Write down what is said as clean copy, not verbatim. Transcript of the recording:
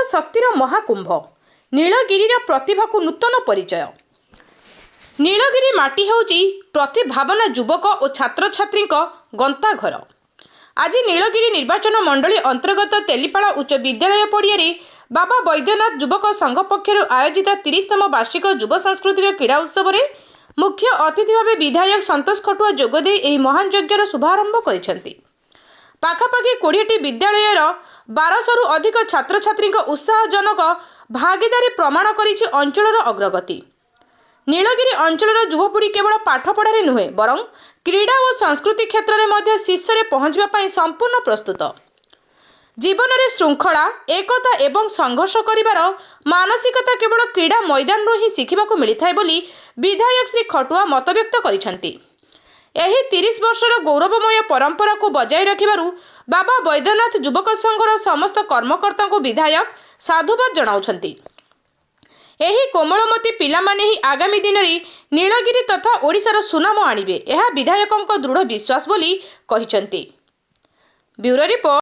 शक्तिर महाकुंभ नीलगिरी प्रतिभा को नूतन परिचय। नीलगिरी माटी होउची प्रतिभावना युवक और छात्र छात्री गंताघर। आज नीलगिरी निर्वाचन मंडली अंतर्गत तेलीपाड़ा उच्च विद्यालय पड़िया बाबा बैद्यनाथ युवक संघ पक्षर आयोजित 30तम वार्षिक युव सांस्कृतिक क्रीड़ा उत्सव में मुख्य अतिथि भाव विधायक संतोष खटुआ जोगदे यह महान यज्ञर शुभारंभ कर पाखापाखि 20टी विद्यालयर 1200 रु अधिक छात्र छात्री उत्साहजनक भागीदारी प्रमाण करिछि अंचलर अग्रगति। नीलगिरी अंचलर युवपीढ़ी केवल पाठपढ़ारे नुहे बरं क्रीड़ा और संस्कृति क्षेत्र में मध्य शीर्ष में पहुंचवा संपूर्ण प्रस्तुत। जीवन में श्रृंखला एकता एवं संघर्ष करिवार मानसिकता केवल क्रीड़ा मैदान ही शिखिबाकु मिलिथाय बोली विधायक श्री खटुआ मतव्यक्त करिसेंति। एही 30 वर्षर गौरवमय परंपरा को बजाय रखिबारु बाबा बैद्यनाथ युवक संघर समस्त कर्मकर्ता को विधायक साधुवाद जणाउछंती। एही कोमलमती पिलामाने ही आगामी दिन में नीलगिरी तथा ओडिशार सुनाम आनिबे एहा विधायकंक दृढ़ विश्वास बोली कहिसेंती। Bureau report.